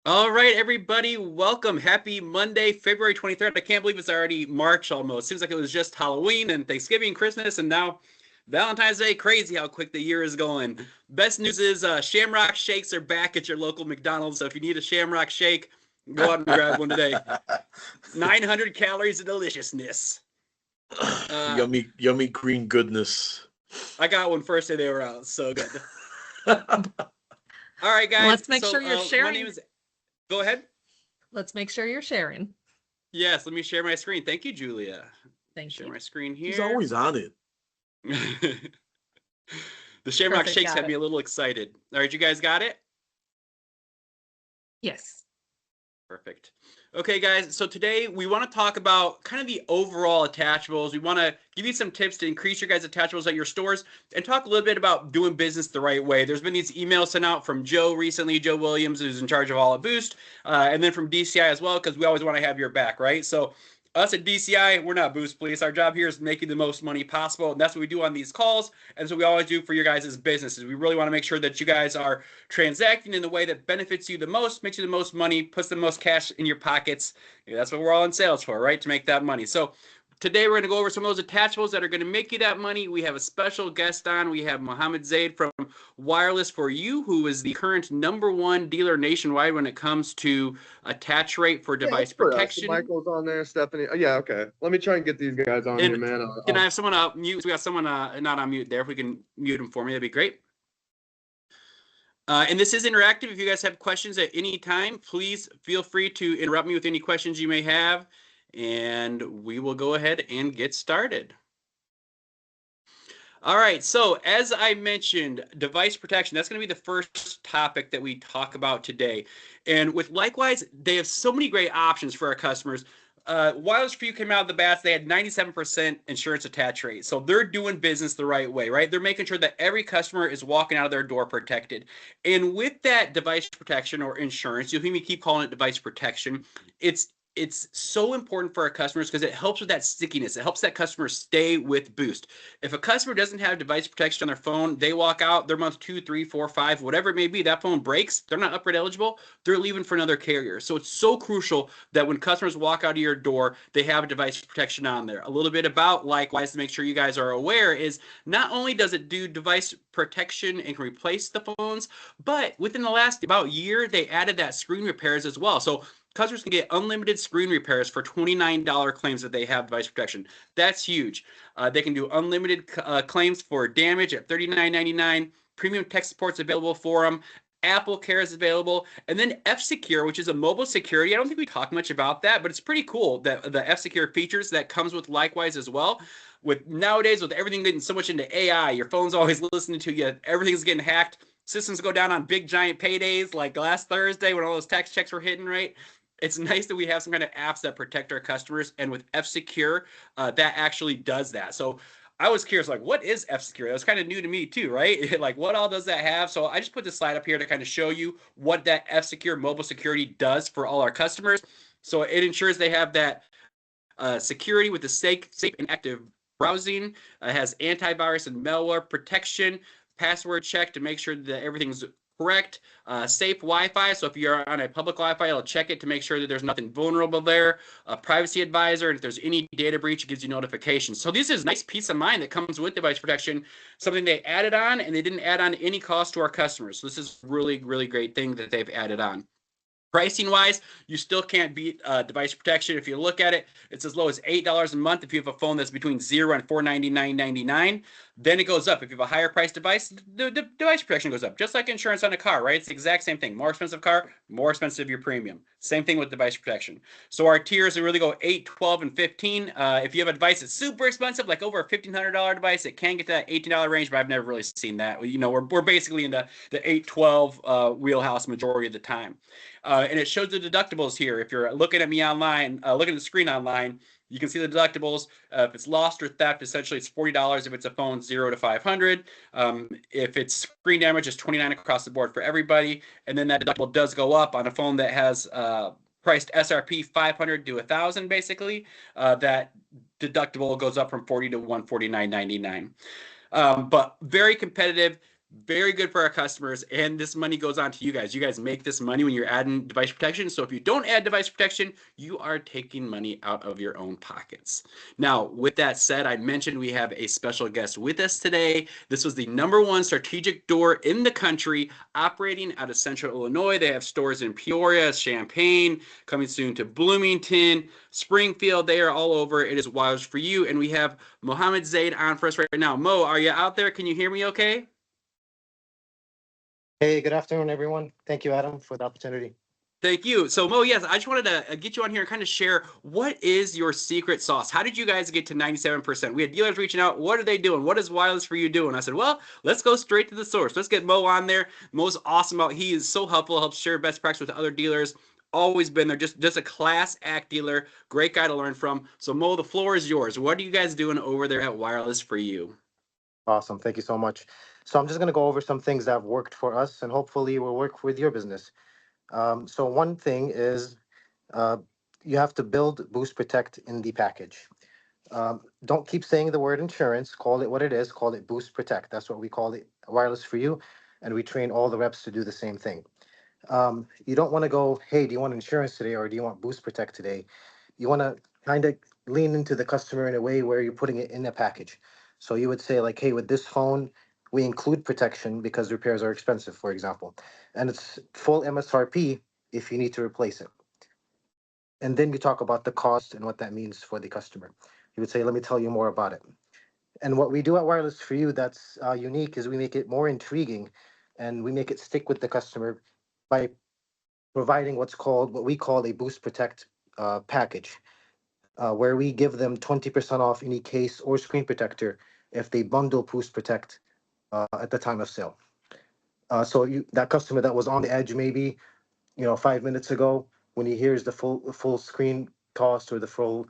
All right, everybody, welcome. Happy Monday, February 23rd. I can't believe it's already March almost. Seems like it was just Halloween and Thanksgiving, Christmas, and now Valentine's Day. Crazy how quick the year is going. Best news is Shamrock Shakes are back at your local McDonald's. So if you need a Shamrock Shake, go out and grab one today. 900 calories of deliciousness. Yummy, yummy green goodness. I got one first day they were out. So good. All right, guys. Let's make sure you're sharing. My name is... Go ahead. Let's make sure you're sharing. Yes, let me share my screen. Thank you, Julia. Thank you. Share my screen here. He's always on it. The Shamrock Shakes had me a little excited. All right, you guys got it? Yes. Perfect. Okay, guys, so today we want to talk about kind of the overall Attachables. We want to give you some tips to increase your guys' Attachables at your stores and talk a little bit about doing business the right way. There's been these emails sent out from Joe recently, Joe Williams, who's in charge of all at Boost, and then from DCI as well, because we always want to have your back, right? So us at DCI, we're not Boost Police. Our job here is making the most money possible, and that's what we do on these calls, and so we always do for your guys' businesses. We really want to make sure that you guys are transacting in the way that benefits you the most, makes you the most money, puts the most cash in your pockets. Yeah, that's what we're all in sales for, right? To make that money. So today we're going to go over some of those Attachables that are going to make you that money. We have a special guest on. We have Mohammed Zaid from Wireless for You, who is the current #1 dealer nationwide when it comes to attach rate for device protection. Michael's on there, Stephanie. Oh, yeah, okay. Let me try and get these guys on here, man. Can I have someone mute? We got someone not on mute there. If we can mute them for me, that'd be great. And this is interactive. If you guys have questions at any time, please feel free to interrupt me with any questions you may have, and we will go ahead and get started. All right, so as I mentioned, device protection, that's going to be the first topic that we talk about today. And with Likewise, they have so many great options for our customers. Wireless for You came out of the bats. They had 97% insurance attach rate. So they're doing business the right way, right? They're making sure that every customer is walking out of their door protected. And with that device protection or insurance, you'll hear me keep calling it device protection. It's so important for our customers because it helps with that stickiness. It helps that customer stay with Boost. If a customer doesn't have device protection on their phone, they walk out, their month 2, 3, 4, 5, whatever it may be, that phone breaks, they're not upgrade eligible, they're leaving for another carrier. So it's so crucial that when customers walk out of your door, they have a device protection on there. A little bit about Likewise to make sure you guys are aware is not only does it do device protection and can replace the phones, but within the last about year, they added that screen repairs as well. So customers can get unlimited screen repairs for $29 claims that they have device protection. That's huge. They can do unlimited claims for damage at $39.99. Premium tech support's available for them. Apple Care is available. And then F-Secure, which is a mobile security. I don't think we talk much about that, but it's pretty cool that the F-Secure features that comes with Likewise as well. With nowadays, with everything getting so much into AI, your phone's always listening to you. Everything's getting hacked. Systems go down on big, giant paydays like last Thursday when all those tax checks were hitting, right? It's nice that we have some kind of apps that protect our customers, and with F-Secure, that actually does that. So I was curious, like, what is F-Secure? That was kind of new to me too, right? Like, what all does that have? So I just put this slide up here to kind of show you what that F-Secure mobile security does for all our customers. So it ensures they have that security with the safe and active browsing. It has antivirus and malware protection, password check to make sure that everything's correct, safe Wi-Fi. So if you're on a public Wi-Fi, it'll check it to make sure that there's nothing vulnerable there. A privacy advisor, and if there's any data breach, it gives you notifications. So this is nice peace of mind that comes with device protection, something they added on, and they didn't add on any cost to our customers. So this is really, really great thing that they've added on. Pricing wise, you still can't beat device protection. If you look at it, it's as low as $8 a month if you have a phone that's between $0 and $499.99. Then it goes up. If you have a higher price device, the device protection goes up. Just like insurance on a car, right? It's the exact same thing. More expensive car, more expensive your premium. Same thing with device protection. So our tiers really go 8, 12, and 15. If you have a device that's super expensive, like over a $1,500 device, it can get to that $18 range, but I've never really seen that. You know, we're basically in the 8, 12 wheelhouse majority of the time. And it shows the deductibles here. If you're looking at me online, looking at the screen online, you can see the deductibles. If it's lost or theft, essentially it's $40 if it's a phone 0 to 500. If it's screen damage, it's $29 across the board for everybody. And then that deductible does go up on a phone that has priced SRP 500 to 1,000 basically. That deductible goes up from $40 to $149.99. But very competitive. Very good for our customers, and this money goes on to you guys. You guys make this money when you're adding device protection. So if you don't add device protection, you are taking money out of your own pockets. Now, with that said, I mentioned we have a special guest with us today. This was the #1 strategic door in the country, operating out of Central Illinois. They have stores in Peoria, Champaign, coming soon to Bloomington, Springfield. They are all over. It is Wireless for You, and we have Mohammed Zaid on for us right now. Mo, are you out there? Can you hear me okay? Hey, good afternoon, everyone. Thank you, Adam, for the opportunity. Thank you. So Mo, yes, I just wanted to get you on here and kind of share what is your secret sauce? How did you guys get to 97%? We had dealers reaching out. What are they doing? What is Wireless for You doing? I said, well, let's go straight to the source. Let's get Mo on there. Mo's awesome. He is so helpful, helps share best practice with other dealers. Always been there, just a class act dealer. Great guy to learn from. So Mo, the floor is yours. What are you guys doing over there at Wireless for You? Awesome. Thank you so much. So I'm just going to go over some things that have worked for us and hopefully will work with your business. So one thing is uh, you have to build Boost Protect in the package. Don't keep saying the word insurance. Call it what it is. Call it Boost Protect. That's what we call it, Wireless for You. And we train all the reps to do the same thing. You don't want to go, hey, do you want insurance today or do you want Boost Protect today? You want to kind of lean into the customer in a way where you're putting it in a package. So you would say like, hey, with this phone, we include protection because repairs are expensive, for example, and it's full MSRP if you need to replace it. And then you talk about the cost and what that means for the customer. You would say, let me tell you more about it. And what we do at Wireless for You that's unique is we make it more intriguing and we make it stick with the customer by providing what we call a Boost Protect package, where we give them 20% off any case or screen protector if they bundle Boost Protect at the time of sale. So that customer that was on the edge maybe 5 minutes ago, when he hears the full screen cost or the full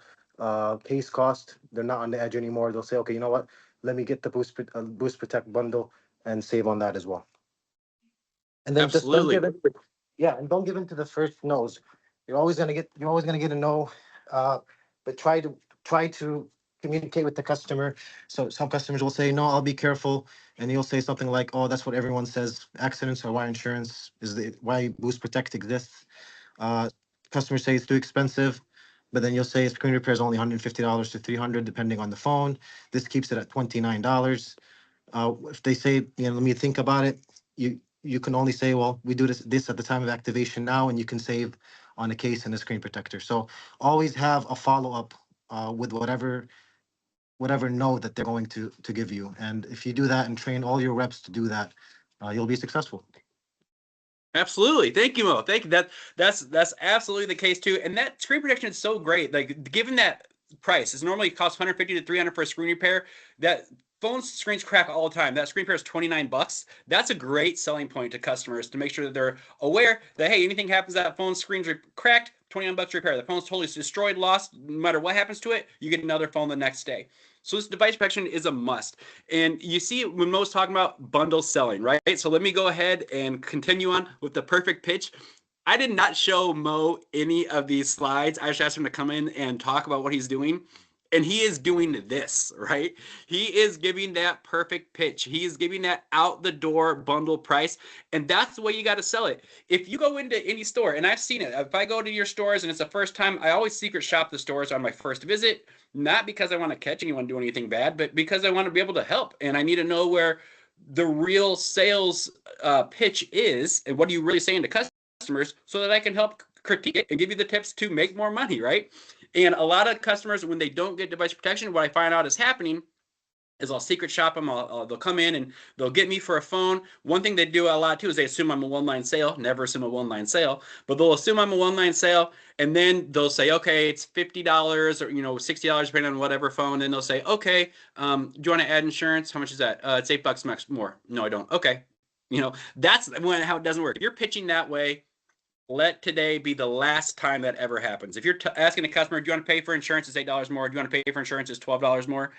case cost, they're not on the edge anymore. They'll say, okay, you know what? Let me get the Boost Protect bundle and save on that as well. And then just don't Absolutely. don't give in to the first no's. You're always gonna get a no, but try to communicate with the customer. So some customers will say, no, I'll be careful, and you'll say something like, oh, that's what everyone says. Accidents are why insurance is why Boost Protect exists. Uh, Customers say it's too expensive, but then you'll say screen repair is only $150 to $300 depending on the phone. This keeps it at $29. If they say, let me think about it, you can only say, well, we do this at the time of activation now, and you can save on a case and a screen protector. So always have a follow-up with whatever no that they're going to give you. And if you do that and train all your reps to do that, you'll be successful. Absolutely. Thank you, Mo. Thank you. That's absolutely the case too. And that screen protection is so great. Like given that price, it's normally costs $150 to $300 for a screen repair. That phone screens crack all the time. That screen repair is $29. That's a great selling point to customers to make sure that they're aware that, hey, anything happens, that phone screen's cracked, $29 to repair. The phone's totally destroyed, lost. No matter what happens to it, you get another phone the next day. So this device protection is a must. And you see when Mo's talking about bundle selling, right? So let me go ahead and continue on with the perfect pitch. I did not show Mo any of these slides. I just asked him to come in and talk about what he's doing. And he is doing this, right? He is giving that perfect pitch. He is giving that out the door bundle price. And that's the way you got to sell it. If you go into any store, and I've seen it, if I go to your stores and it's the first time, I always secret shop the stores on my first visit, not because I want to catch anyone doing anything bad, but because I want to be able to help. And I need to know where the real sales pitch is and what are you really saying to customers so that I can help critique it and give you the tips to make more money, right? And a lot of customers, when they don't get device protection, what I find out is happening is I'll secret shop them. They'll come in and they'll get me for a phone. One thing they do a lot too is they assume I'm a one-line sale. Never assume a one-line sale, but they'll assume I'm a one-line sale, and then they'll say, okay, it's $50 or $60 depending on whatever phone. And they'll say, okay, do you want to add insurance? How much is that? It's $8 max more. No, I don't. Okay, that's how it doesn't work. If you're pitching that way, let today be the last time that ever happens. If you're asking a customer, do you want to pay for insurance? It's $8 more. Do you want to pay for insurance? It's $12 more.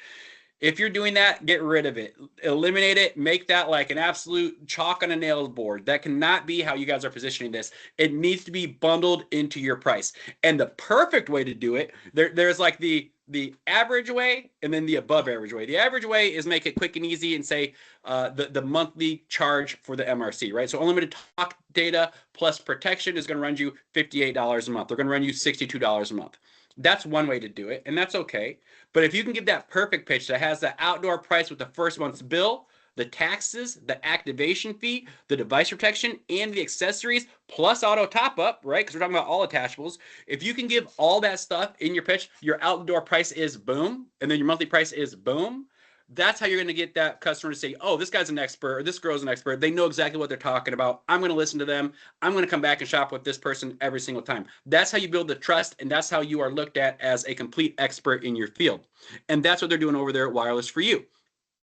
If you're doing that, get rid of it. Eliminate it. Make that like an absolute chalk on a nails board. That cannot be how you guys are positioning this. It needs to be bundled into your price. And the perfect way to do it, there's like the the average way and then the above average way. The average way is make it quick and easy and say the monthly charge for the MRC, right? So unlimited talk data plus protection is going to run you $58 a month. They're going to run you $62 a month. That's one way to do it, and that's okay. But if you can give that perfect pitch that has the outdoor price with the first month's bill, the taxes, the activation fee, the device protection, and the accessories, plus auto top-up, right? Because we're talking about all attachables. If you can give all that stuff in your pitch, your outdoor price is boom, and then your monthly price is boom. That's how you're going to get that customer to say, oh, this guy's an expert, or this girl's an expert. They know exactly what they're talking about. I'm going to listen to them. I'm going to come back and shop with this person every single time. That's how you build the trust, and that's how you are looked at as a complete expert in your field. And that's what they're doing over there at Wireless for You.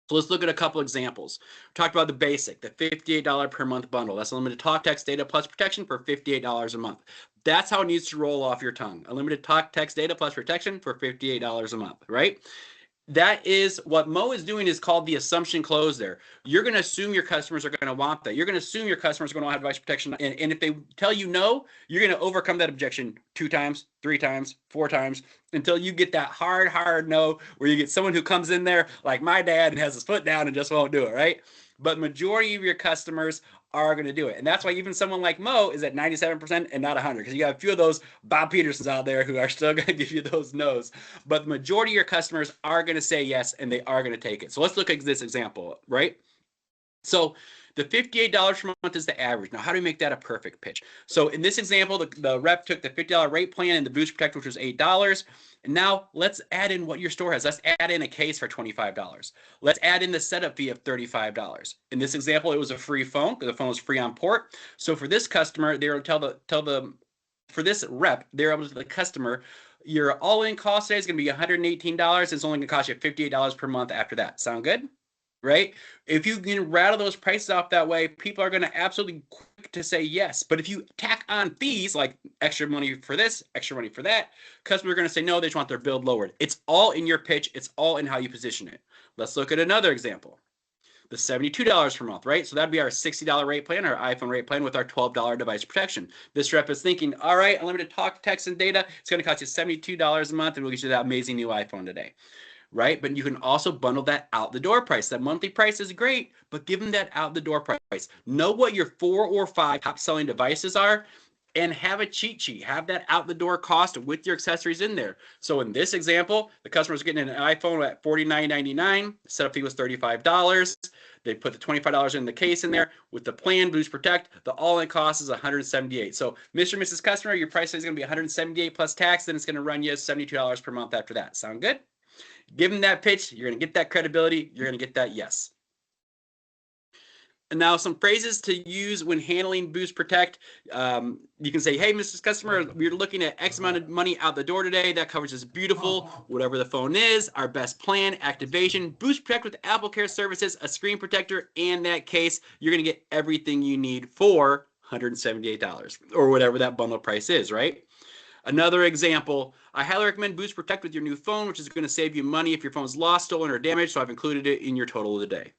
So let's look at a couple examples. We talked about the basic, the $58 per month bundle. That's unlimited talk, text, data, plus protection for $58 a month. That's how it needs to roll off your tongue. Unlimited talk, text, data, plus protection for $58 a month, right? That is what Mo is doing, is called the assumption close there. You're going to assume your customers are going to want that. You're going to assume your customers are going to have device protection. And if they tell you no, you're going to overcome that objection 2 times, 3 times, 4 times, until you get that hard no, where you get someone who comes in there like my dad and has his foot down and just won't do it, right? But majority of your customers are going to do it. And that's why even someone like Mo is at 97% and not 100, because you got a few of those Bob Petersons out there who are still going to give you those no's. But the majority of your customers are going to say yes, and they are going to take it. So let's look at this example, right? So the $58 per month is the average. Now, how do we make that a perfect pitch? So in this example, the rep took the $50 rate plan and the Boost Protect, which was $8. And now let's add in what your store has. Let's add in a case for $25. Let's add in the setup fee of $35. In this example, it was a free phone because the phone was free on port. So for this customer, they were for this rep, they're able to tell the customer, your all-in cost today is going to be $118. It's only going to cost you $58 per month after that. Sound good? Right? If you can rattle those prices off that way, people are going to absolutely quick to say yes. But if you tack on fees like extra money for this, extra money for that, customers are going to say no, they just want their bill lowered. It's all in your pitch. It's all in how you position it. Let's look at another example. The $72 per month, right? So that'd be our $60 rate plan, our iPhone rate plan with our $12 device protection. This rep is thinking, all right, unlimited talk, text, and data, it's going to cost you $72 a month, and we'll get you that amazing new iPhone today. Right? But you can also bundle that out the door price. That monthly price is great, but give them that out the door price. Know what your 4 or 5 top selling devices are and have a cheat sheet. Have that out the door cost with your accessories in there. So in this example, the customer's getting an iPhone at $49.99. The setup fee was $35. They put the $25 in the case in there with the plan, Boost Protect. The all-in cost is $178. So Mr. and Mrs. Customer, your price is going to be $178 plus tax. Then it's going to run you $72 per month after that. Sound good? Give them that pitch. You're going to get that credibility. You're going to get that yes. And now some phrases to use when handling Boost Protect. You can say, hey, Mrs. Customer, we're looking at X amount of money out the door today. That coverage is beautiful. Whatever the phone is, our best plan, activation, Boost Protect with Apple Care services, a screen protector, and that case. You're going to get everything you need for $178 or whatever that bundle price is, right? Another example, I highly recommend Boost Protect with your new phone, which is going to save you money if your phone's lost, stolen, or damaged, so I've included it in your total of the day.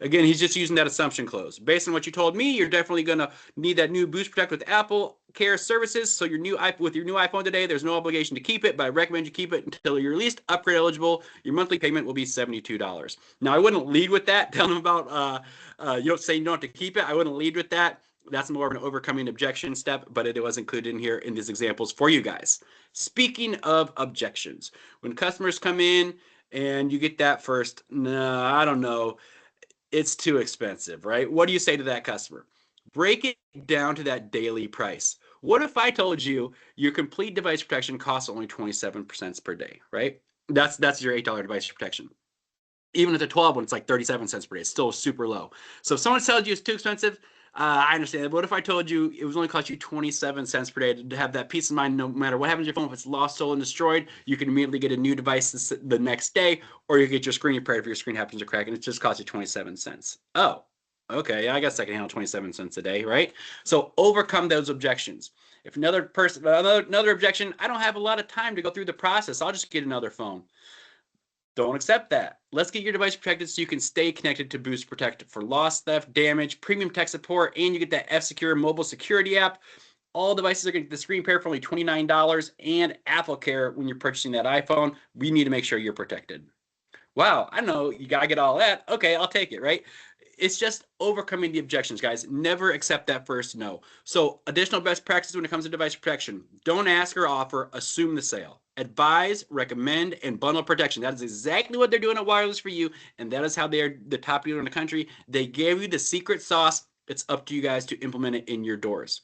Again, he's just using that assumption close. Based on what you told me, you're definitely going to need that new Boost Protect with Apple Care services. So with your new iPhone today, there's no obligation to keep it, but I recommend you keep it until you're at least upgrade eligible. Your monthly payment will be $72. Now, I wouldn't lead with that. Tell them about, you don't say you don't have to keep it. I wouldn't lead with that. That's more of an overcoming objection step, but it was included in here in these examples for you guys. Speaking of objections, when customers come in and you get that first, no, I don't know, it's too expensive, right? What do you say to that customer? Break it down to that daily price. What if I told you your complete device protection costs only 27 cents per day, right? That's your $8 device protection. Even at the 12 one, it's like 37 cents per day. It's still super low. So if someone tells you it's too expensive, I understand. What if I told you it was only cost you 27 cents per day to have that peace of mind no matter what happens to your phone? If it's lost, stolen, destroyed, you can immediately get a new device the next day, or you get your screen repaired if your screen happens to crack and it just costs you 27 cents. Oh, okay. I guess I can handle 27 cents a day, right? So overcome those objections. If another objection, I don't have a lot of time to go through the process. I'll just get another phone. Don't accept that. Let's get your device protected so you can stay connected to Boost Protect for loss, theft, damage, premium tech support, and you get that F-Secure mobile security app. All devices are going to get the screen repair for only $29 and Apple Care when you're purchasing that iPhone. We need to make sure you're protected. Wow, I know you got to get all that. Okay, I'll take it, right? It's just overcoming the objections, guys. Never accept that first no. So additional best practices when it comes to device protection. Don't ask or offer, assume the sale. Advise, recommend, and bundle protection. That is exactly what they're doing at Wireless for You, and that is how they're the top dealer in the country. They gave you the secret sauce. It's up to you guys to implement it in your doors.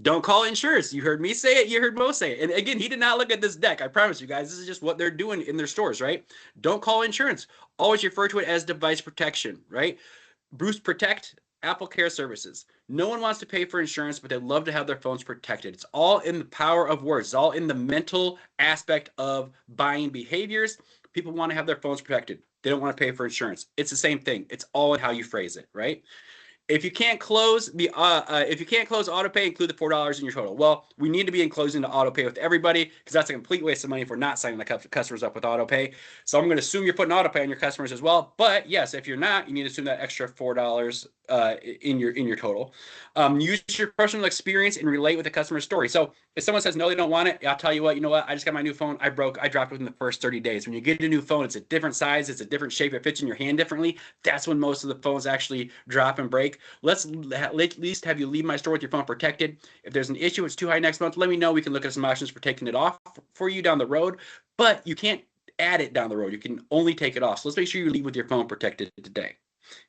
Don't call insurance. You heard me say it. You heard Mo say it. And again, he did not look at this deck. I promise you guys, this is just what they're doing in their stores, right? Don't call insurance. Always refer to it as device protection, right? Boost Protect, Apple Care Services. No one wants to pay for insurance, but they love to have their phones protected. It's all in the power of words. It's all in the mental aspect of buying behaviors. People want to have their phones protected. They don't want to pay for insurance. It's the same thing. It's all in how you phrase it, right? If you can't close AutoPay, include the $4 in your total. Well, we need to be enclosing the AutoPay with everybody because that's a complete waste of money if we're not signing the customers up with AutoPay. So I'm going to assume you're putting AutoPay on your customers as well. But yes, if you're not, you need to assume that extra $4 in your total. Use your personal experience and relate with the customer story. So if someone says no, they don't want it, I'll tell you what. You know what? I just got my new phone. I dropped it within the first 30 days. When you get a new phone, it's a different size, it's a different shape, it fits in your hand differently. That's when most of the phones actually drop and break. Let's at least have you leave my store with your phone protected. If there's an issue, it's too high next month, let me know. We can look at some options for taking it off for you down the road. But you can't add it down the road. You can only take it off. So let's make sure you leave with your phone protected today.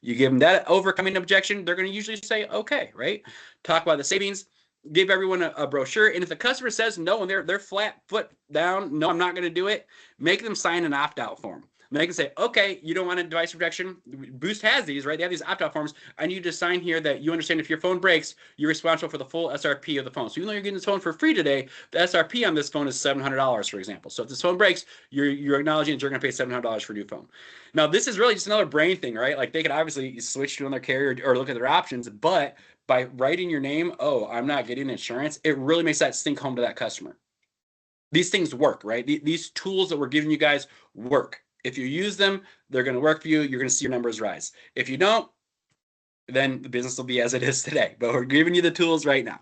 You give them that overcoming objection, they're going to usually say, okay, right? Talk about the savings, give everyone a brochure. And if the customer says no and they're flat foot down, no, I'm not going to do it, make them sign an opt-out form. They can say, okay, you don't want a device protection. Boost has these, right? They have these opt-out forms. I need you to sign here that you understand if your phone breaks, you're responsible for the full SRP of the phone. So even though you're getting this phone for free today, the SRP on this phone is $700, for example. So if this phone breaks, you're acknowledging that you're going to pay $700 for a new phone. Now, this is really just another brain thing, right? Like they could obviously switch to another carrier or look at their options, but by writing your name, oh, I'm not getting insurance, it really makes that sink home to that customer. These things work, right? These tools that we're giving you guys work. If you use them, they're going to work for you. You're going to see your numbers rise. If you don't, then the business will be as it is today. But we're giving you the tools right now.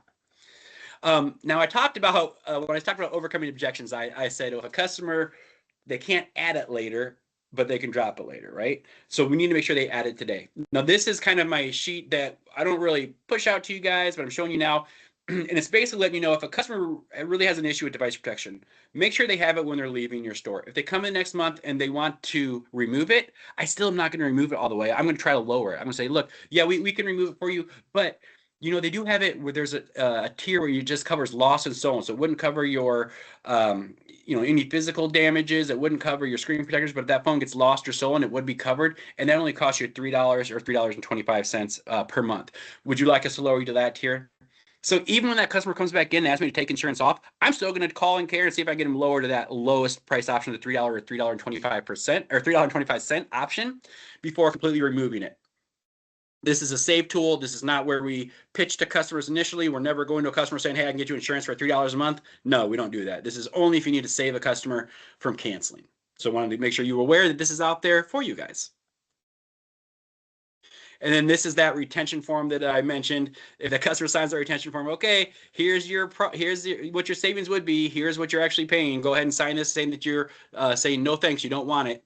Now, I talked about, when I talked about overcoming objections, I said, if a customer, they can't add it later, but they can drop it later, right? So we need to make sure they add it today. Now, this is kind of my sheet that I don't really push out to you guys, but I'm showing you now. And it's basically letting you know if a customer really has an issue with device protection, make sure they have it when they're leaving your store. If they come in next month and they want to remove it, I still am not going to remove it all the way. I'm going to try to lower it. I'm going to say, look, yeah, we can remove it for you, but you know, they do have it where there's a tier where it just covers loss and stolen. So it wouldn't cover your, any physical damages. It wouldn't cover your screen protectors, but if that phone gets lost or stolen, it would be covered. And that only costs you $3 or $3.25 per month. Would you like us to lower you to that tier? So even when that customer comes back in and asks me to take insurance off, I'm still going to call and care and see if I get them lower to that lowest price option, the $3 or $3.25 option before completely removing it. This is a save tool. This is not where we pitch to customers initially. We're never going to a customer saying, hey, I can get you insurance for $3 a month. No, we don't do that. This is only if you need to save a customer from canceling. So I wanted to make sure you were aware that this is out there for you guys. And then this is that retention form that I mentioned. If the customer signs the retention form, okay, here's what your savings would be. Here's what you're actually paying. Go ahead and sign this saying that you're saying no thanks, you don't want it.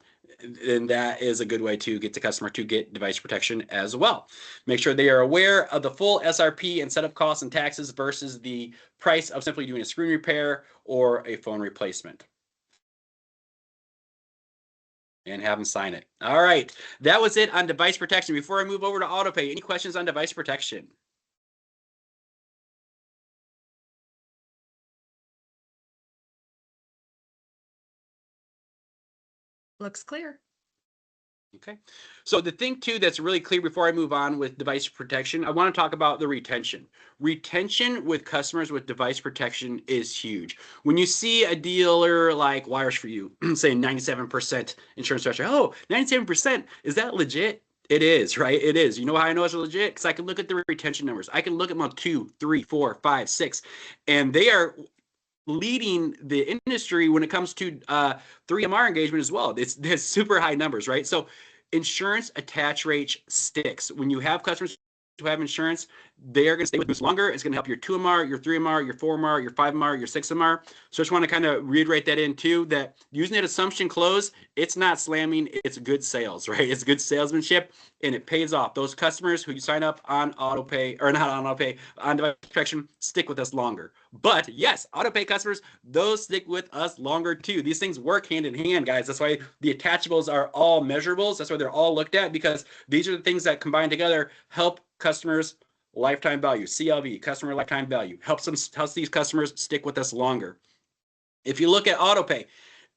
And that is a good way to get the customer to get device protection as well. Make sure they are aware of the full SRP and setup costs and taxes versus the price of simply doing a screen repair or a phone replacement. And have them sign it. All right, that was it on device protection. Before I move over to AutoPay, any questions on device protection? Looks clear. Okay, so the thing too that's really clear before I move on with device protection, I want to talk about the retention. Retention with customers with device protection is huge. When you see a dealer like Wires for You saying 97% insurance pressure, oh, 97%, is that legit? It is, right? It is. You know how I know it's legit? Because I can look at the retention numbers. I can look at month 2, 3, 4, 5, 6, and they are leading the industry when it comes to 3MR engagement as well. It's super high numbers, right? So insurance attach rate sticks. When you have customers who have insurance, they are going to stay with Boost longer. It's going to help your 2MR, your 3MR, your 4MR, your 5MR, your 6MR. So I just want to kind of reiterate that in too, that using that assumption close, it's not slamming, it's good sales, right? It's good salesmanship, and it pays off. Those customers who you sign up on AutoPay, or not on AutoPay, on device protection, stick with us longer. But yes, AutoPay customers, those stick with us longer too. These things work hand in hand, guys. That's why the attachables are all measurables. That's why they're all looked at, because these are the things that combined together help customers lifetime value, CLV, customer lifetime value, helps these customers stick with us longer. If you look at AutoPay,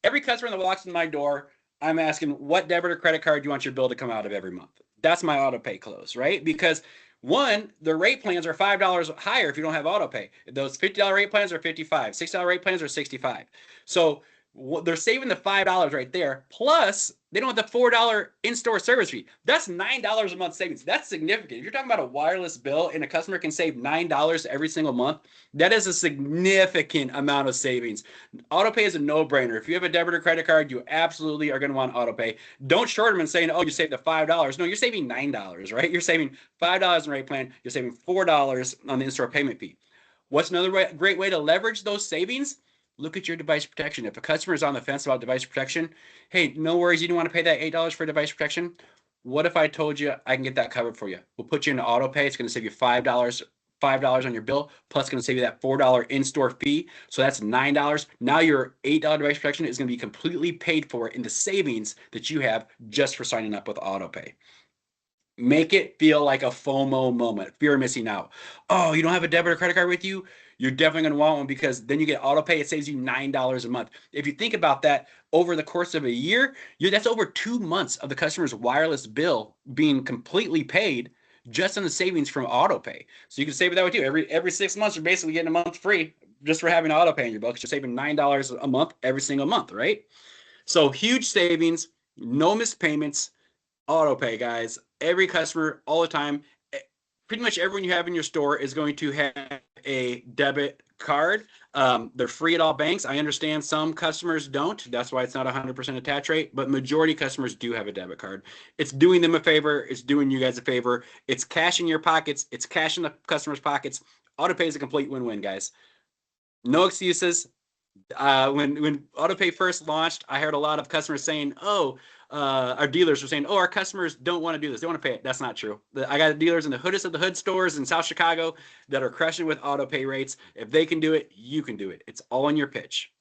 every customer that walks in my door, I'm asking, what debit or credit card do you want your bill to come out of every month? That's my AutoPay close, right? Because one, the rate plans are $5 higher if you don't have AutoPay. Those $50 rate plans are $55. $60 rate plans are $65. So they're saving the $5 right there. Plus, they don't have the $4 in-store service fee. That's $9 a month savings. That's significant. If you're talking about a wireless bill and a customer can save $9 every single month, that is a significant amount of savings. AutoPay is a no-brainer. If you have a debit or credit card, you absolutely are going to want AutoPay. Don't short them and saying, oh, you saved the $5. No, you're saving $9, right? You're saving $5 in rate plan. You're saving $4 on the in-store payment fee. What's another great way to leverage those savings? Look at your device protection. If a customer is on the fence about device protection, hey, no worries, you didn't want to pay that $8 for device protection. What if I told you I can get that covered for you? We'll put you into AutoPay. It's going to save you $5 on your bill, plus it's going to save you that $4 in-store fee. So that's $9. Now your $8 device protection is going to be completely paid for in the savings that you have just for signing up with AutoPay. Make it feel like a FOMO moment, fear of missing out. Oh, you don't have a debit or credit card with you? You're definitely going to want one, because then you get AutoPay. It saves you $9 a month. If you think about that over the course of a year, that's over 2 months of the customer's wireless bill being completely paid just on the savings from AutoPay. So you can save that with you. Every 6 months, you're basically getting a month free just for having AutoPay in your bill, because you're saving $9 a month every single month, right? So huge savings, no missed payments. AutoPay, guys. Every customer, all the time, pretty much everyone you have in your store is going to have a debit card. They're free at all banks. I understand some customers don't. That's why it's not 100% attach rate, but majority customers do have a debit card. It's doing them a favor. It's doing you guys a favor. It's cash in your pockets. It's cash in the customer's pockets. AutoPay is a complete win-win, guys. No excuses. When AutoPay first launched, I heard a lot of customers saying, oh, our dealers were saying, oh, our customers don't want to do this. They want to pay it. That's not true. I got dealers in the hoodest of the hood stores in South Chicago that are crushing with AutoPay rates. If they can do it, you can do it. It's all in your pitch.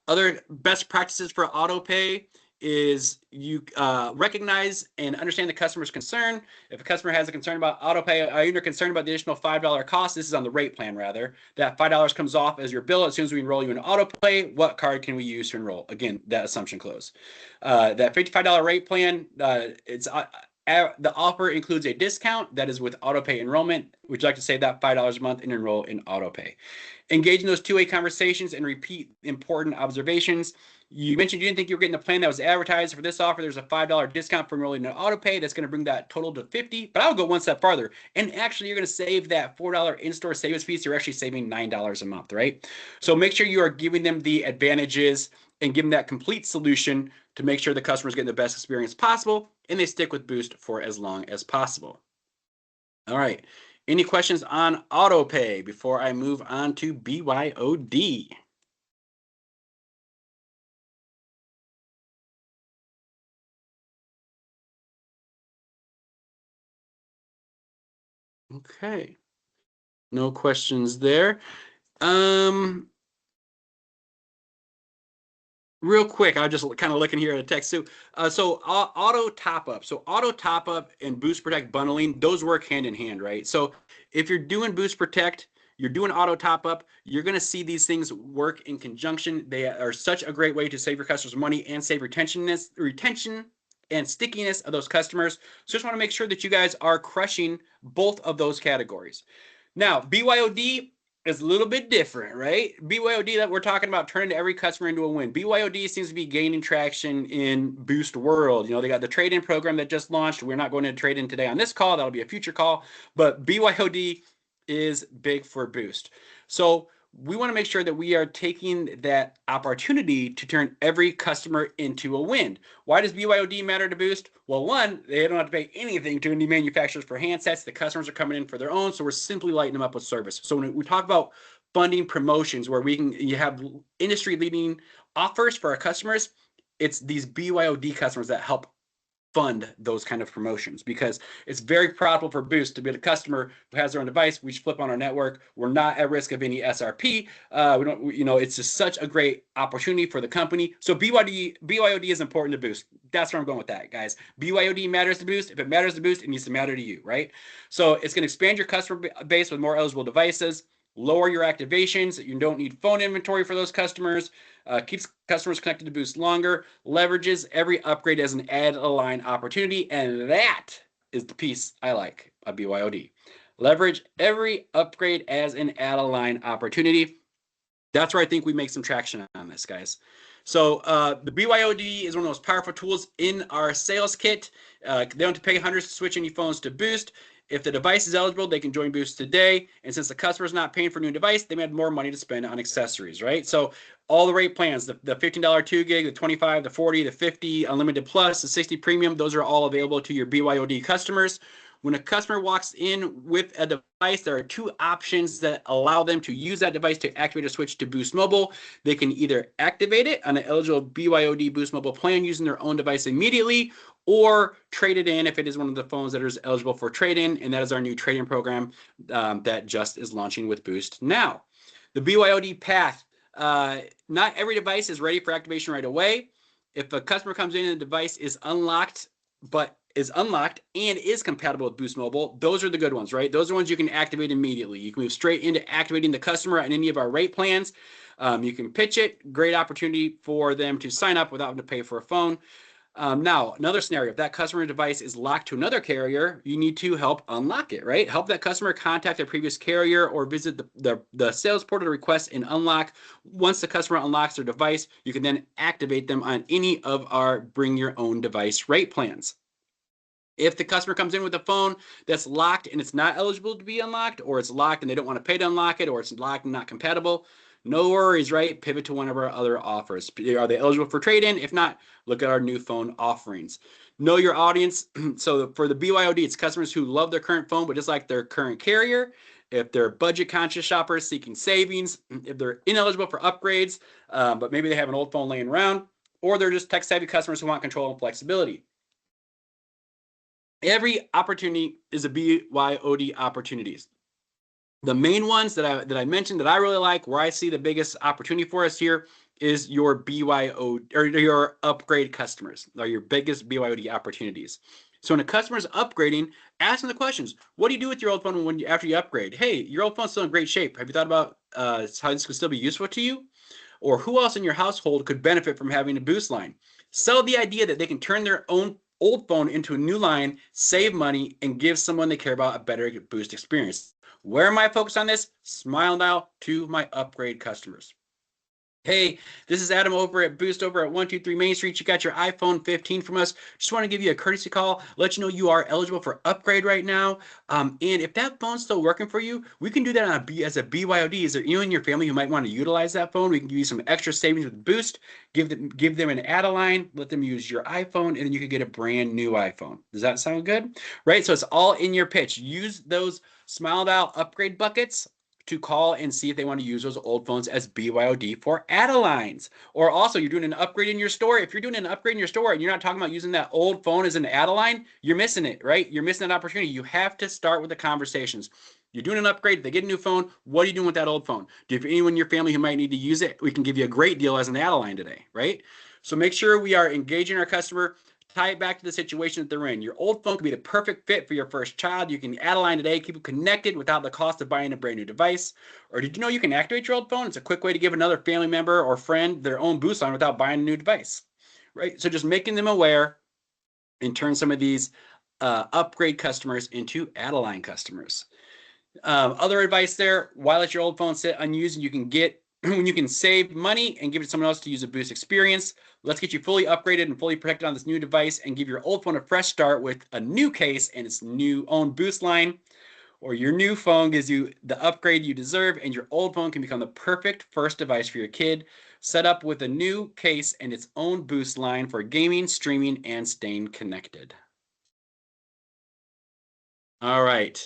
Other best practices for AutoPay is you recognize and understand the customer's concern. If a customer has a concern about AutoPay, are you concerned about the additional $5 cost? This is on the rate plan, rather. That $5 comes off as your bill as soon as we enroll you in AutoPay. What card can we use to enroll? Again, that assumption close. That $55 rate plan, the offer includes a discount that is with AutoPay enrollment. Would you like to save that $5 a month and enroll in AutoPay? Engage in those two-way conversations and repeat important observations. You mentioned you didn't think you were getting the plan that was advertised. For this offer, there's a $5 discount for enrolling in AutoPay. That's going to bring that total to $50. But I'll go one step farther. And actually, you're going to save that $4 in-store savings fee. So you're actually saving $9 a month, right? So make sure you are giving them the advantages and give them that complete solution to make sure the customers get the best experience possible and they stick with Boost for as long as possible. All right. Any questions on AutoPay before I move on to BYOD? Okay. No questions there. Real quick, I'm just kind of looking here at a text too. So auto top up. So auto top up and Boost Protect bundling, those work hand in hand, right? So if you're doing Boost Protect, you're doing auto top up, you're going to see these things work in conjunction. They are such a great way to save your customers money and save retention and stickiness of those customers. So just want to make sure that you guys are crushing both of those categories. Now, BYOD is a little bit different, right? BYOD, that we're talking about turning every customer into a win. BYOD seems to be gaining traction in Boost world. You know, they got the trade-in program that just launched. We're not going to trade in today on this call. That'll be a future call. But BYOD is big for Boost. So we want to make sure that we are taking that opportunity to turn every customer into a win. Why does BYOD matter to Boost? Well, one, they don't have to pay anything to any manufacturers for handsets. The customers are coming in for their own, so we're simply lighting them up with service. So when we talk about funding promotions where you have industry-leading offers for our customers, it's these BYOD customers that help fund those kind of promotions, because it's very profitable for Boost to be a customer who has their own device. We just flip on our network. We're not at risk of any SRP. It's just such a great opportunity for the company. So BYOD is important to Boost. That's where I'm going with that, guys. BYOD matters to Boost. If it matters to Boost, it needs to matter to you, right? So it's going to expand your customer base with more eligible devices, lower your activations. You don't need phone inventory for those customers. Keeps customers connected to Boost longer, leverages every upgrade as an add-a-line opportunity, and that is the piece I like of BYOD. Leverage every upgrade as an add-a-line opportunity. That's where I think we make some traction on this, guys. So the BYOD is one of the most powerful tools in our sales kit. They don't have to pay hundreds to switch any phones to Boost. If the device is eligible, they can join Boost today. And since the customer is not paying for a new device, they may have more money to spend on accessories, right? So all the rate plans, the $15 2 gig, the 25, the 40, the 50, unlimited plus, the 60 premium, those are all available to your BYOD customers. When a customer walks in with a device, there are two options that allow them to use that device to activate a switch to Boost Mobile. They can either activate it on an eligible BYOD Boost Mobile plan using their own device immediately, or trade it in if it is one of the phones that is eligible for trade-in, and that is our new trade-in program that just is launching with Boost now. The BYOD path, not every device is ready for activation right away. If a customer comes in and the device is unlocked and is compatible with Boost Mobile, those are the good ones, right? Those are ones you can activate immediately. You can move straight into activating the customer on any of our rate plans. You can pitch it. Great opportunity for them to sign up without having to pay for a phone. Now, another scenario, if that customer device is locked to another carrier, you need to help unlock it, right? Help that customer contact their previous carrier or visit the sales portal to request an unlock. Once the customer unlocks their device, you can then activate them on any of our bring your own device rate plans. If the customer comes in with a phone that's locked and it's not eligible to be unlocked, or it's locked and they don't want to pay to unlock it, or it's locked and not compatible, no worries, right? Pivot to one of our other offers. Are they eligible for trade-in? If not, look at our new phone offerings. Know your audience. So for the BYOD, it's customers who love their current phone but just like their current carrier. If they're budget-conscious shoppers seeking savings, if they're ineligible for upgrades, but maybe they have an old phone laying around, or they're just tech-savvy customers who want control and flexibility. Every opportunity is a BYOD opportunities. The main ones that I mentioned that I really like, where I see the biggest opportunity for us here, is your BYO or your upgrade customers, are your biggest BYOD opportunities. So when a customer is upgrading, ask them the questions. What do you do with your old phone after you upgrade? Hey, your old phone's still in great shape. Have you thought about how this could still be useful to you? Or who else in your household could benefit from having a Boost line? Sell the idea that they can turn their own old phone into a new line, save money, and give someone they care about a better Boost experience. Where am I focused on this? Smile now to my upgrade customers. Hey, this is Adam over at Boost over at 123 Main Street. You got your iPhone 15 from us. Just want to give you a courtesy call, let you know you are eligible for upgrade right now. And if that phone's still working for you, we can do that on as a BYOD. Is there anyone in your family who might want to utilize that phone? We can give you some extra savings with Boost, give them an add-a-line, let them use your iPhone, and then you can get a brand new iPhone. Does that sound good? Right? So it's all in your pitch. Use those Smile Dial upgrade buckets to call and see if they want to use those old phones as BYOD for add-a-lines. Or also, you're doing an upgrade in your store. If you're doing an upgrade in your store and you're not talking about using that old phone as an add-a-line, you're missing it, right? You're missing an opportunity. You have to start with the conversations. You're doing an upgrade, they get a new phone, what are you doing with that old phone? Do you have anyone in your family who might need to use it? We can give you a great deal as an add-a-line today, right? So make sure we are engaging our customer. Tie it back to the situation that they're in. Your old phone could be the perfect fit for your first child. You can add a line today, keep it connected without the cost of buying a brand new device. Or did you know you can activate your old phone? It's a quick way to give another family member or friend their own Boost line without buying a new device, right? So just making them aware and turn some of these upgrade customers into add-a-line customers. Other advice there, why let your old phone sit unused? You can get when you can save money and give it to someone else to use a Boost experience. Let's get you fully upgraded and fully protected on this new device and give your old phone a fresh start with a new case and its new own Boost line. or your new phone gives you the upgrade you deserve, and your old phone can become the perfect first device for your kid. Set up with a new case and its own Boost line for gaming, streaming, and staying connected. All right.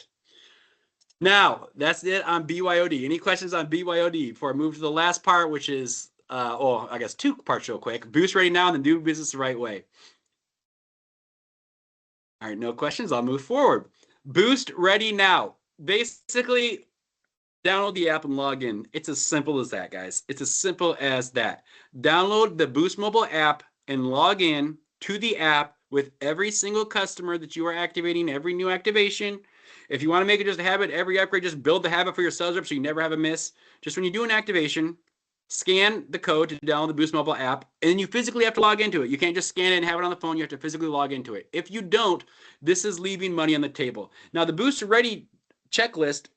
Now, that's it on BYOD. Any questions on BYOD before I move to the last part, which is, I guess 2 parts real quick. Boost ready now and then do business the right way. All right, no questions. I'll move forward. Boost ready now. Basically, download the app and log in. It's as simple as that, guys. It's as simple as that. Download the Boost mobile app and log in to the app with every single customer that you are activating, every new activation. If you want to make it just a habit, every upgrade, just build the habit for your sales rep so you never have a miss. Just when you do an activation, scan the code to download the Boost mobile app, and then you physically have to log into it. You can't just scan it and have it on the phone. You have to physically log into it. If you don't, this is leaving money on the table. Now, the Boost Ready checklist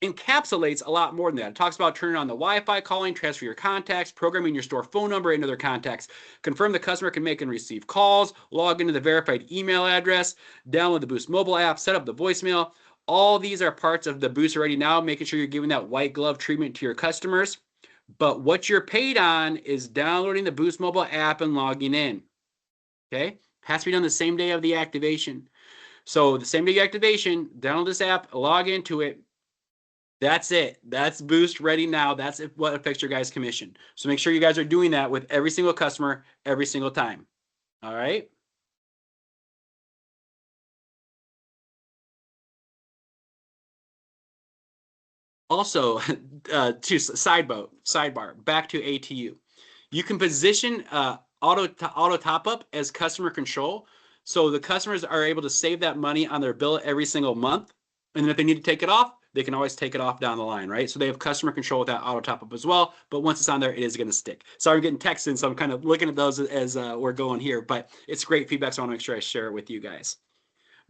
encapsulates a lot more than that. It talks about turning on the Wi-Fi calling, transfer your contacts, programming your store phone number into their contacts, confirm the customer can make and receive calls, log into the verified email address, download the Boost mobile app, set up the voicemail. All these are parts of the Boost Ready now, making sure you're giving that white glove treatment to your customers. But what you're paid on is downloading the Boost mobile app and logging in. Okay? Has to be done the same day of the activation. So the same day activation, download this app, log into it. That's it. That's Boost Ready now. That's what affects your guys' commission. So make sure you guys are doing that with every single customer every single time. All right? Also, sidebar, back to ATU. You can position auto top up as customer control. So the customers are able to save that money on their bill every single month. And then if they need to take it off, they can always take it off down the line, right? So they have customer control with that auto top up as well. But once it's on there, it is going to stick. Sorry, I'm getting texts in, so I'm kind of looking at those as we're going here. But it's great feedback, so I want to make sure I share it with you guys.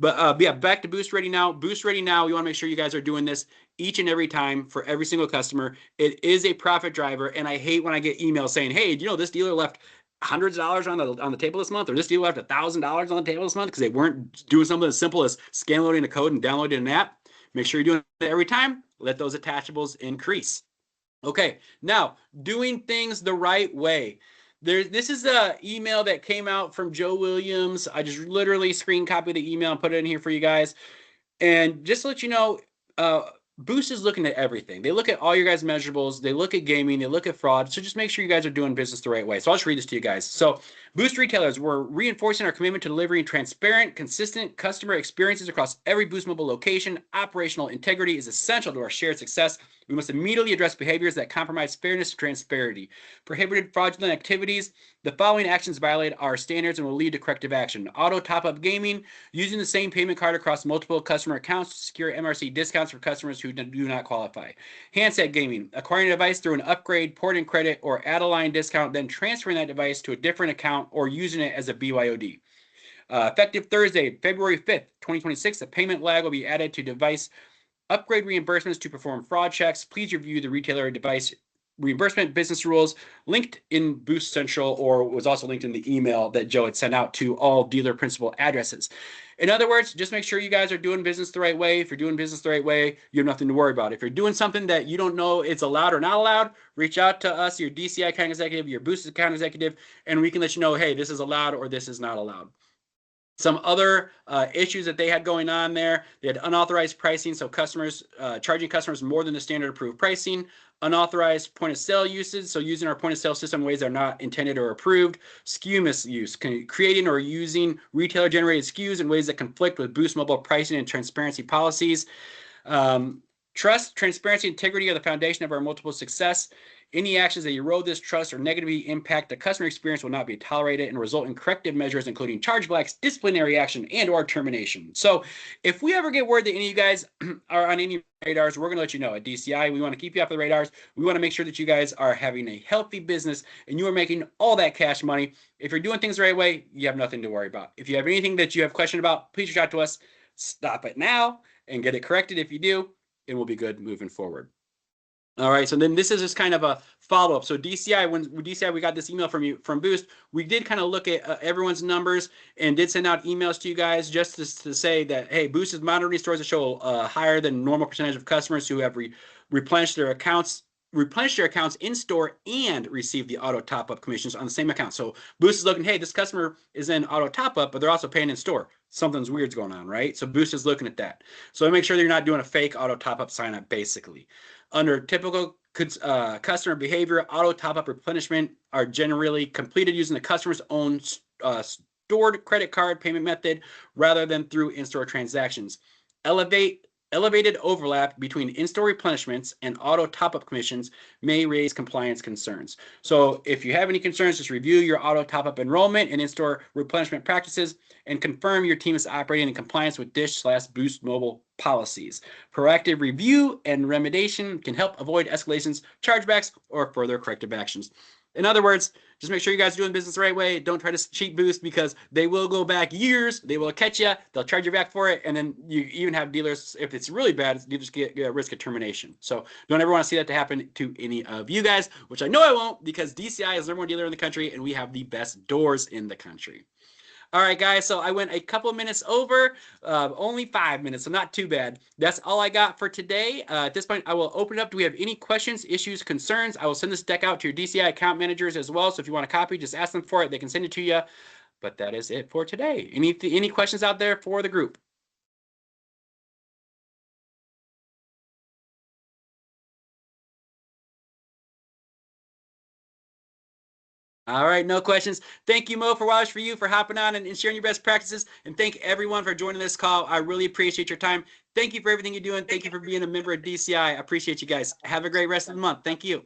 But yeah, back to Boost Ready now. Boost Ready now, you want to make sure you guys are doing this each and every time for every single customer. It is a profit driver, and I hate when I get emails saying, hey, you know, this dealer left hundreds of dollars on the table this month, or this dealer left $1,000 on the table this month because they weren't doing something as simple as scan loading a code and downloading an app. Make sure you're doing it every time. Let those attachables increase. Okay, now doing things the right way. This is the email that came out from Joe Williams. I just literally screen copied the email and put it in here for you guys. And just to let you know, Boost is looking at everything. They look at all your guys' measurables. They look at gaming. They look at fraud. So just make sure you guys are doing business the right way. So I'll just read this to you guys. So Boost retailers, we're reinforcing our commitment to delivering transparent, consistent customer experiences across every Boost mobile location. Operational integrity is essential to our shared success. We must immediately address behaviors that compromise fairness and transparency. Prohibited fraudulent activities. The following actions violate our standards and will lead to corrective action. Auto top-up gaming, using the same payment card across multiple customer accounts to secure MRC discounts for customers who do not qualify. Handset gaming, acquiring a device through an upgrade, port-in credit, or add-a-line discount, then transferring that device to a different account or using it as a BYOD. Effective Thursday, February 5th, 2026, a payment lag will be added to device upgrade reimbursements to perform fraud checks. Please review the retailer device reimbursement business rules linked in Boost Central, or was also linked in the email that Joe had sent out to all dealer principal addresses. In other words, just make sure you guys are doing business the right way. If you're doing business the right way, you have nothing to worry about. If you're doing something that you don't know it's allowed or not allowed, reach out to us, your DCI account executive, your Boost account executive, and we can let you know, hey, this is allowed or this is not allowed. Some other issues that they had going on there, they had unauthorized pricing, so customers charging customers more than the standard approved pricing, unauthorized point of sale usage, so using our point of sale system in ways that are not intended or approved, SKU misuse, creating or using retailer generated SKUs in ways that conflict with Boost mobile pricing and transparency policies. Trust, transparency, integrity are the foundation of our multiple success. Any actions that erode this trust or negatively impact the customer experience will not be tolerated and result in corrective measures, including chargebacks, disciplinary action, and or termination. So if we ever get word that any of you guys are on any radars, we're going to let you know. At DCI, we want to keep you off the radars. We want to make sure that you guys are having a healthy business and you are making all that cash money. If you're doing things the right way, you have nothing to worry about. If you have anything that you have question about, please reach out to us. Stop it now and get it corrected if you do, and we'll be good moving forward. All right, so then this is just kind of a follow-up. So DCI, when DCI, we got this email from you from Boost. We did kind of look at everyone's numbers and did send out emails to you guys just to say that, hey, Boost is monitoring stores that show a higher than normal percentage of customers who have replenished their accounts in store and receive the auto top-up commissions on the same account. So Boost is looking, hey, this customer is in auto top-up, but they're also paying in store. Something's weird's going on, right? So Boost is looking at that. So make sure that you're not doing a fake auto top-up sign-up, basically. Under typical customer behavior, auto top-up replenishment are generally completed using the customer's own stored credit card payment method rather than through in-store transactions. Elevated overlap between in-store replenishments and auto top-up commissions may raise compliance concerns. So if you have any concerns, just review your auto top-up enrollment and in-store replenishment practices and confirm your team is operating in compliance with Dish/Boost Mobile policies. Proactive review and remediation can help avoid escalations, chargebacks, or further corrective actions. In other words, just make sure you guys are doing business the right way. Don't try to cheat Boost because they will go back years. They will catch you. They'll charge you back for it. And then you even have dealers, if it's really bad, you just get a risk of termination. So don't ever want to see that to happen to any of you guys, which I know I won't because DCI is the number one dealer in the country and we have the best doors in the country. All right, guys, so I went a couple of minutes over, only 5 minutes, so not too bad. That's all I got for today. At this point, I will open it up. Do we have any questions, issues, concerns? I will send this deck out to your DCI account managers as well, so if you want a copy, just ask them for it. They can send it to you. But that is it for today. Any questions out there for the group? All right, no questions. Thank you, Mo, for hopping on and sharing your best practices. And thank everyone for joining this call. I really appreciate your time. Thank you for everything you're doing. Thank you for being a member of DCI. I appreciate you guys. Have a great rest of the month. Thank you.